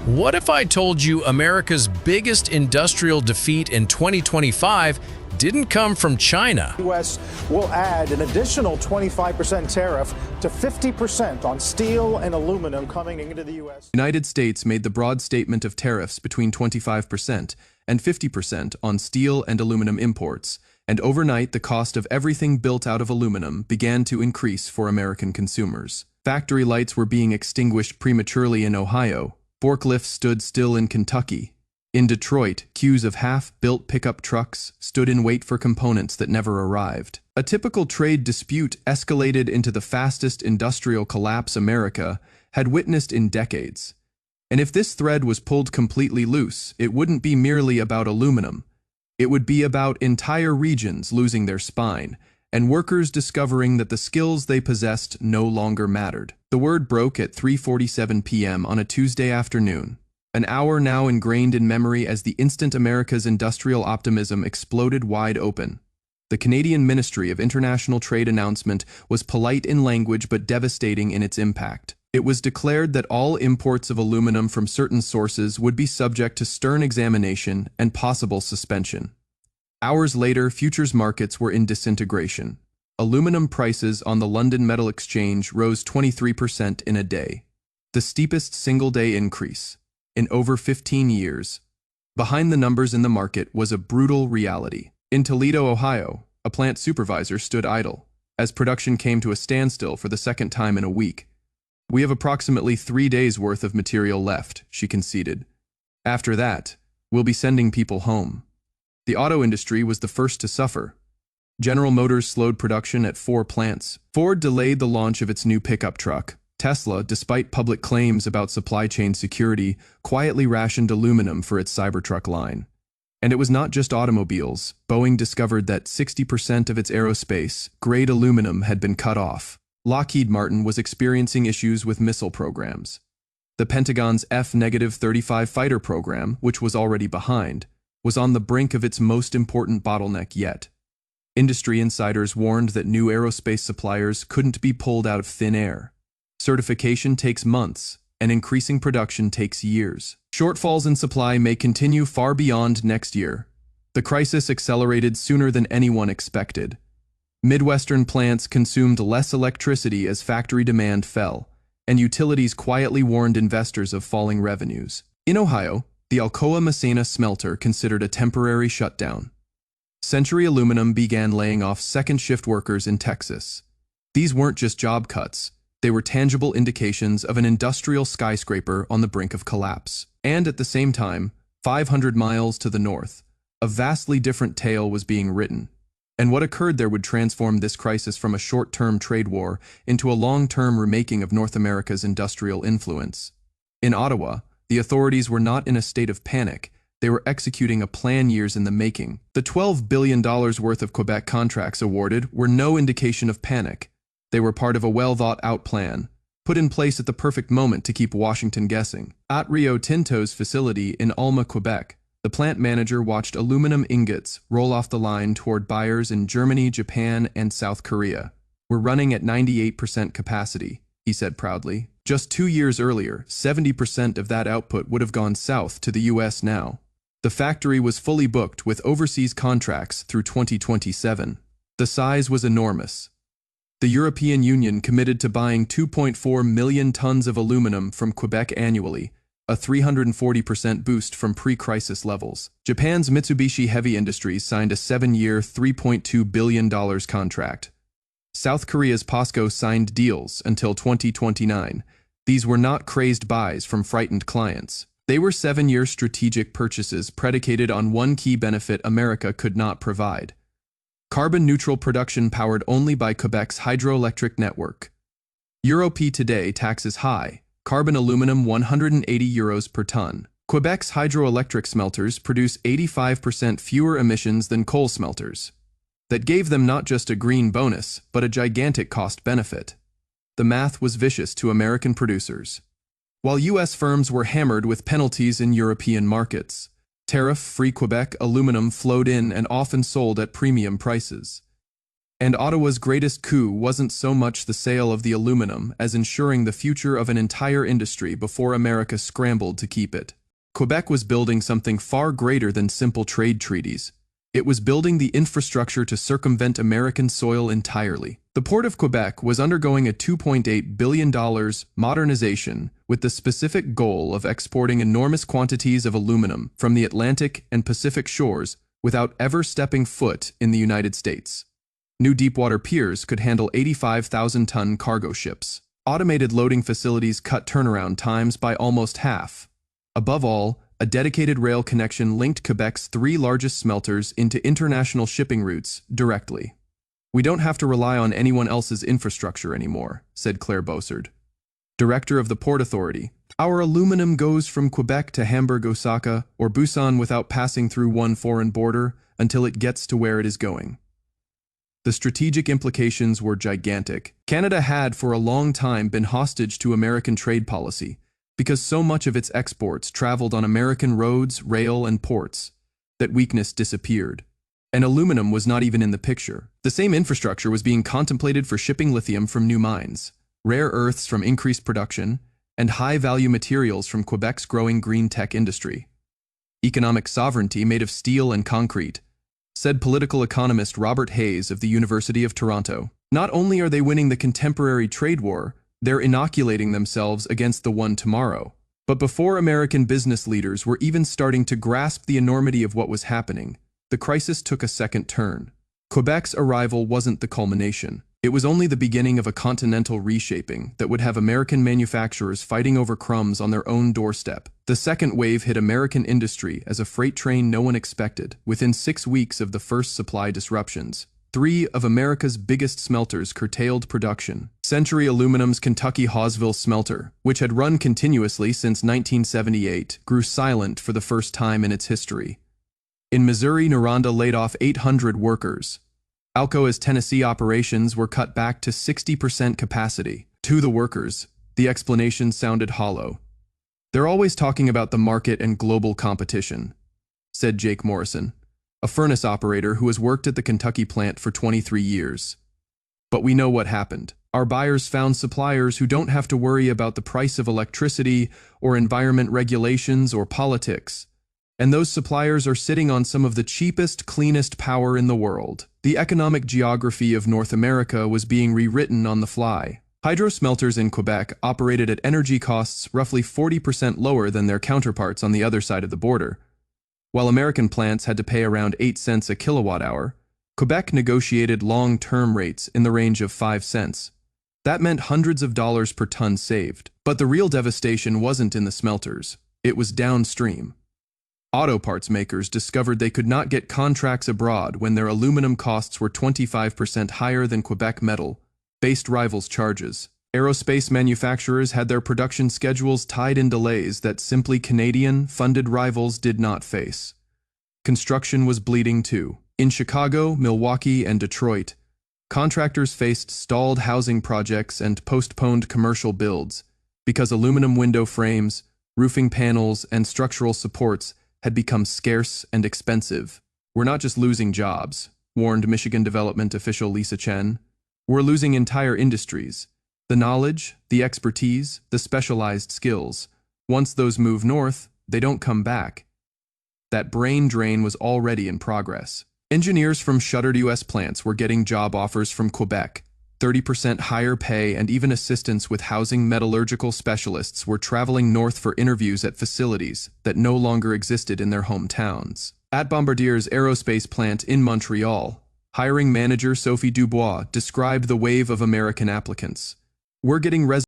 What if I told you America's biggest industrial defeat in 2025 didn't come from China? U.S. will add an additional 25% tariff to 50% on steel and aluminum coming into the U.S. The United States made the broad statement of tariffs between 25% and 50% on steel and aluminum imports, and overnight the cost of everything built out of aluminum began to increase for American consumers. Factory lights were being extinguished prematurely in Ohio. Forklifts stood still in Kentucky. In Detroit, queues of half-built pickup trucks stood in wait for components that never arrived. A typical trade dispute escalated into the fastest industrial collapse America had witnessed in decades. And if this thread was pulled completely loose, it wouldn't be merely about aluminum. It would be about entire regions losing their spine, and workers discovering that the skills they possessed no longer mattered. The word broke at 3:47 p.m. on a Tuesday afternoon, an hour now ingrained in memory as the instant America's industrial optimism exploded wide open. The Canadian Ministry of International Trade announcement was polite in language but devastating in its impact. It was declared that all imports of aluminum from certain sources would be subject to stern examination and possible suspension. Hours later, futures markets were in disintegration. Aluminum prices on the London Metal Exchange rose 23% in a day, the steepest single-day increase in over 15 years. Behind the numbers in the market was a brutal reality. In Toledo, Ohio, a plant supervisor stood idle as production came to a standstill for the second time in a week. "We have approximately 3 days' worth of material left," she conceded. "After that, we'll be sending people home." The auto industry was the first to suffer. General Motors slowed production at 4 plants. Ford delayed the launch of its new pickup truck. Tesla, despite public claims about supply chain security, quietly rationed aluminum for its Cybertruck line. And it was not just automobiles. Boeing discovered that 60% of its aerospace-grade aluminum had been cut off. Lockheed Martin was experiencing issues with missile programs. The Pentagon's F-35 fighter program, which was already behind, was on the brink of its most important bottleneck yet. Industry insiders warned that new aerospace suppliers couldn't be pulled out of thin air. Certification takes months, and increasing production takes years. Shortfalls in supply may continue far beyond next year. The crisis accelerated sooner than anyone expected. Midwestern plants consumed less electricity as factory demand fell, and utilities quietly warned investors of falling revenues. In Ohio, the Alcoa Messina smelter considered a temporary shutdown. Century Aluminum began laying off second-shift workers in Texas. These weren't just job cuts. They were tangible indications of an industrial skyscraper on the brink of collapse. And at the same time, 500 miles to the north, a vastly different tale was being written. And what occurred there would transform this crisis from a short-term trade war into a long-term remaking of North America's industrial influence. In Ottawa, the authorities were not in a state of panic. They were executing a plan years in the making. The $12 billion worth of Quebec contracts awarded were no indication of panic. They were part of a well-thought-out plan, put in place at the perfect moment to keep Washington guessing. At Rio Tinto's facility in Alma, Quebec, the plant manager watched aluminum ingots roll off the line toward buyers in Germany, Japan, and South Korea. "We're running at 98% capacity," he said proudly. Just 2 years earlier, 70% of that output would have gone south to the U.S. now. The factory was fully booked with overseas contracts through 2027. The size was enormous. The European Union committed to buying 2.4 million tons of aluminum from Quebec annually, a 340% boost from pre-crisis levels. Japan's Mitsubishi Heavy Industries signed a 7-year, $3.2 billion contract. South Korea's POSCO signed deals until 2029. These were not crazed buys from frightened clients. They were 7-year strategic purchases predicated on one key benefit America could not provide: carbon-neutral production powered only by Quebec's hydroelectric network. Europe today taxes high, carbon aluminum €180 per ton. Quebec's hydroelectric smelters produce 85% fewer emissions than coal smelters. That gave them not just a green bonus, but a gigantic cost benefit. The math was vicious to American producers. While U.S. firms were hammered with penalties in European markets, tariff-free Quebec aluminum flowed in and often sold at premium prices. And Ottawa's greatest coup wasn't so much the sale of the aluminum as ensuring the future of an entire industry before America scrambled to keep it. Quebec was building something far greater than simple trade treaties. It was building the infrastructure to circumvent American soil entirely. The Port of Quebec was undergoing a $2.8 billion modernization with the specific goal of exporting enormous quantities of aluminum from the Atlantic and Pacific shores without ever stepping foot in the United States. New deepwater piers could handle 85,000-ton cargo ships. Automated loading facilities cut turnaround times by almost half. Above all, a dedicated rail connection linked Quebec's 3 largest smelters into international shipping routes directly. "We don't have to rely on anyone else's infrastructure anymore," said Claire Bossard, director of the Port Authority. "Our aluminum goes from Quebec to Hamburg, Osaka, or Busan without passing through one foreign border until it gets to where it is going." The strategic implications were gigantic. Canada had for a long time been hostage to American trade policy, because so much of its exports traveled on American roads, rail, and ports. That weakness disappeared. And aluminum was not even in the picture. The same infrastructure was being contemplated for shipping lithium from new mines, rare earths from increased production, and high-value materials from Quebec's growing green tech industry. Economic sovereignty made of steel and concrete, said political economist Robert Hayes of the University of Toronto. Not only are they winning the contemporary trade war, they're inoculating themselves against the one tomorrow. But before American business leaders were even starting to grasp the enormity of what was happening, the crisis took a second turn. Quebec's arrival wasn't the culmination. It was only the beginning of a continental reshaping that would have American manufacturers fighting over crumbs on their own doorstep. The second wave hit American industry as a freight train no one expected. Within 6 weeks of the first supply disruptions, 3 of America's biggest smelters curtailed production. Century Aluminum's Kentucky Hawesville smelter, which had run continuously since 1978, grew silent for the first time in its history. In Missouri, Noranda laid off 800 workers. Alcoa's Tennessee operations were cut back to 60% capacity. To the workers, the explanation sounded hollow. "They're always talking about the market and global competition," said Jake Morrison, a furnace operator who has worked at the Kentucky plant for 23 years. "But we know what happened. Our buyers found suppliers who don't have to worry about the price of electricity or environment regulations or politics. And those suppliers are sitting on some of the cheapest, cleanest power in the world." The economic geography of North America was being rewritten on the fly. Hydro smelters in Quebec operated at energy costs roughly 40% lower than their counterparts on the other side of the border. While American plants had to pay around 8 cents a kilowatt hour, Quebec negotiated long-term rates in the range of 5 cents. That meant hundreds of dollars per ton saved. But the real devastation wasn't in the smelters. It was downstream. Auto parts makers discovered they could not get contracts abroad when their aluminum costs were 25% higher than Quebec metal-based rivals' charges. Aerospace manufacturers had their production schedules tied in delays that simply Canadian-funded rivals did not face. Construction was bleeding too. In Chicago, Milwaukee, and Detroit, contractors faced stalled housing projects and postponed commercial builds because aluminum window frames, roofing panels, and structural supports had become scarce and expensive. "We're not just losing jobs," warned Michigan development official Lisa Chen. "We're losing entire industries. The knowledge, the expertise, the specialized skills. Once those move north, they don't come back." That brain drain was already in progress. Engineers from shuttered U.S. plants were getting job offers from Quebec. 30% higher pay and even assistance with housing. Metallurgical specialists were traveling north for interviews at facilities that no longer existed in their hometowns. At Bombardier's aerospace plant in Montreal, hiring manager Sophie Dubois described the wave of American applicants. "We're getting